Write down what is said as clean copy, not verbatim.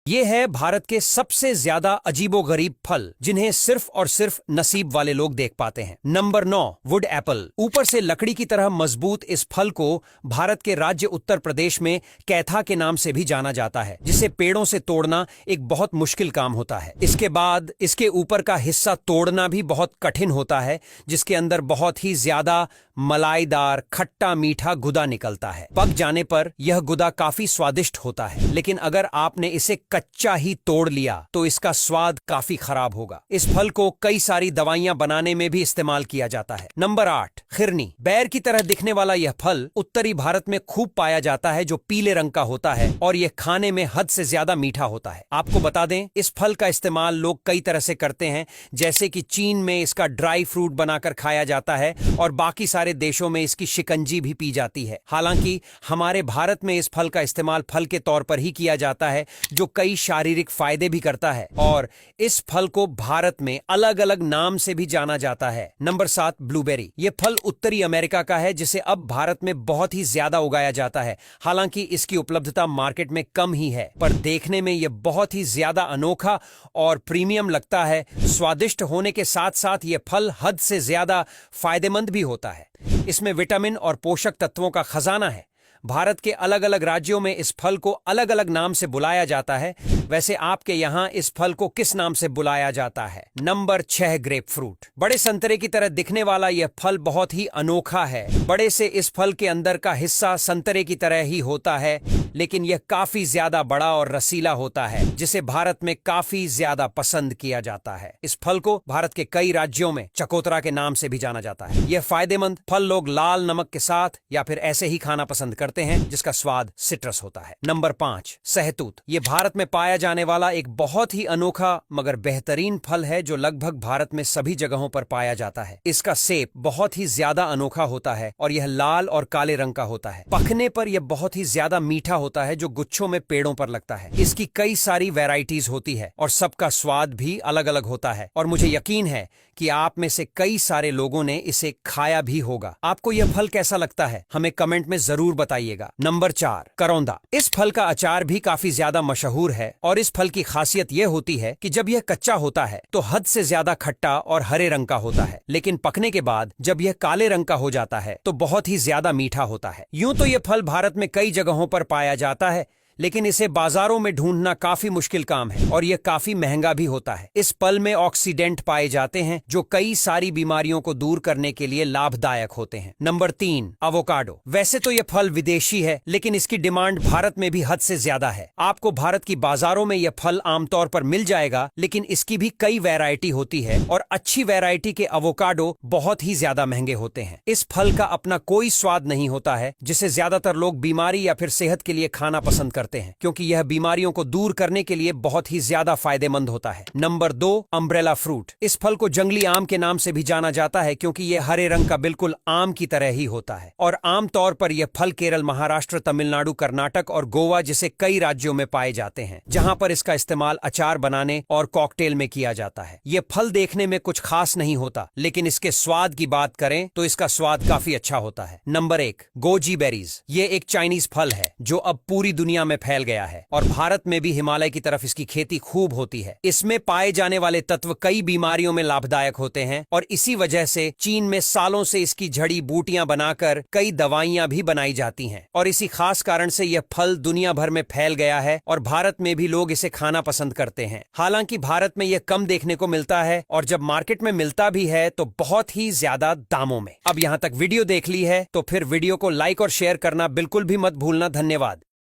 ये है भारत के सबसे ज्यादा अजीबोगरीब फल जिन्हें सिर्फ और सिर्फ नसीब वाले लोग देख पाते हैं। Number 9, wood apple. ऊपर से लकड़ी की तरह मजबूत इस फल को भारत के राज्य उत्तर प्रदेश में कैथा के नाम से भी जाना जाता है, जिसे पेड़ों से तोड़ना एक बहुत मुश्किल काम होता है। इसके बाद इसके ऊपर का हिस्सा तोड़ना भी बहुत कठिन होता है, जिसके अंदर बहुत ही ज्यादा मलाईदार खट्टा मीठा गुदा निकलता है। पक जाने पर यह गुदा काफी स्वादिष्ट होता है, लेकिन अगर आपने इसे कच्चा ही तोड़ लिया तो इसका स्वाद काफी खराब होगा। इस फल को कई सारी दवाइयां बनाने में भी इस्तेमाल किया जाता है। नंबर 8, खिरनी। बैर की तरह दिखने वाला यह फल उत्तरी भारत में खूब पाया जाता है, जो पीले रंग का होता है और यह खाने में हद से ज्यादा मीठा होता है। आपको बता दें, इस फल का इस्तेमाल लोग कई तरह से करते हैं, जैसे कि चीन में इसका ड्राई फ्रूट बनाकर खाया जाता है और बाकी सारे देशों में इसकी शिकंजी भी पी जाती है। हालांकि हमारे भारत में इस फल का इस्तेमाल फल के तौर पर ही किया जाता है, जो कई शारीरिक फायदे भी करता है, और इस फल को भारत में अलग अलग नाम से भी जाना जाता है। Number 7, blueberry. यह फल उत्तरी अमेरिका का है, जिसे अब भारत में बहुत ही ज्यादा उगाया जाता है। हालांकि इसकी उपलब्धता मार्केट में कम ही है, पर देखने में यह बहुत ही ज्यादा अनोखा और प्रीमियम लगता है। स्वादिष्ट होने के साथ साथ यह फल हद से ज्यादा फायदेमंद भी होता है। इसमें विटामिन और पोषक तत्वों का खजाना है। भारत के अलग अलग राज्यों में इस फल को अलग अलग नाम से बुलाया जाता है। वैसे आपके यहाँ इस फल को किस नाम से बुलाया जाता है? Number 6, grep fruit. बड़े संतरे की तरह दिखने वाला यह फल बहुत ही अनोखा है। बड़े से इस फल के अंदर का हिस्सा संतरे की तरह ही होता है, लेकिन यह काफी ज्यादा बड़ा और रसीला होता है, जिसे भारत में काफी ज्यादा पसंद किया जाता है। इस फल को भारत के कई राज्यों में चकोतरा के नाम से भी जाना जाता है। यह फायदेमंद फल लोग लाल नमक के साथ या फिर ऐसे ही खाना पसंद करते हैं, जिसका स्वाद सिट्रस होता है। नंबर 5, सहतूत। यह भारत में पाया जाने वाला एक बहुत ही अनोखा मगर बेहतरीन फल है, जो लगभग भारत में सभी जगहों पर पाया जाता है। इसका सेब बहुत ही ज्यादा अनोखा होता है और यह लाल और काले रंग का होता है। पकने पर यह बहुत ही ज्यादा मीठा होता है, जो गुच्छों में पेड़ों पर लगता है। इसकी कई सारी वैरायटीज होती है और सबका स्वाद भी अलग अलग होता है, और मुझे यकीन है कि आप में से कई सारे लोगों ने इसे खाया भी होगा। आपको यह फल कैसा लगता है? हमें कमेंट में जरूर बताइएगा। नंबर 4, करौंदा। इस फल का अचार भी काफी ज्यादा मशहूर है, और इस फल की खासियत यह होती है कि जब यह कच्चा होता है तो हद से ज्यादा खट्टा और हरे रंग का होता है, लेकिन पकने के बाद जब यह काले रंग का हो जाता है तो बहुत ही ज्यादा मीठा होता है। यूं तो यह फल भारत में कई जगहों पर पाया जाता है, लेकिन इसे बाजारों में ढूंढना काफी मुश्किल काम है और यह काफी महंगा भी होता है। इस फल में ऑक्सीडेंट पाए जाते हैं, जो कई सारी बीमारियों को दूर करने के लिए लाभदायक होते हैं। Number 3, avocado. वैसे तो यह फल विदेशी है, लेकिन इसकी डिमांड भारत में भी हद से ज्यादा है। आपको भारत की बाजारों में यह फल आमतौर पर मिल जाएगा, लेकिन इसकी भी कई वैरायटी होती है और अच्छी वैरायटी के अवोकाडो बहुत ही ज्यादा महंगे होते हैं। इस फल का अपना कोई स्वाद नहीं होता है, जिसे ज्यादातर लोग बीमारी या फिर सेहत के लिए खाना पसंद करते हैं, क्योंकि यह बीमारियों को दूर करने के लिए बहुत ही ज्यादा फायदेमंद होता है। Number 2, umbrella fruit. इस फल को जंगली आम के नाम से भी जाना जाता है, क्योंकि यह हरे रंग का बिल्कुल आम की तरह ही होता है, और आमतौर पर यह फल केरल, महाराष्ट्र, तमिलनाडु, कर्नाटक और गोवा जैसे कई राज्यों में पाए जाते हैं, जहां पर इसका इस्तेमाल अचार बनाने और कॉकटेल में किया जाता है। यह फल देखने में कुछ खास नहीं होता, लेकिन इसके स्वाद की बात करें तो इसका स्वाद काफी अच्छा होता है। Number 1, goji berries. ये एक चाइनीज फल है जो अब पूरी दुनिया में फैल गया है, और भारत में भी हिमालय की तरफ इसकी खेती खूब होती है। इसमें पाए जाने वाले तत्व कई बीमारियों में लाभदायक होते हैं, और इसी वजह से चीन में सालों से इसकी जड़ी बूटियां बनाकर कई दवाइयां भी बनाई जाती हैं, और इसी खास कारण से यह फल दुनिया भर में फैल गया है और भारत में भी लोग इसे खाना पसंद करते हैं। हालांकि भारत में यह कम देखने को मिलता है, और जब मार्केट में मिलता भी है तो बहुत ही ज्यादा दामों में। अब यहां तक वीडियो देख ली है तो फिर वीडियो को लाइक और शेयर करना बिल्कुल भी मत भूलना। धन्यवाद।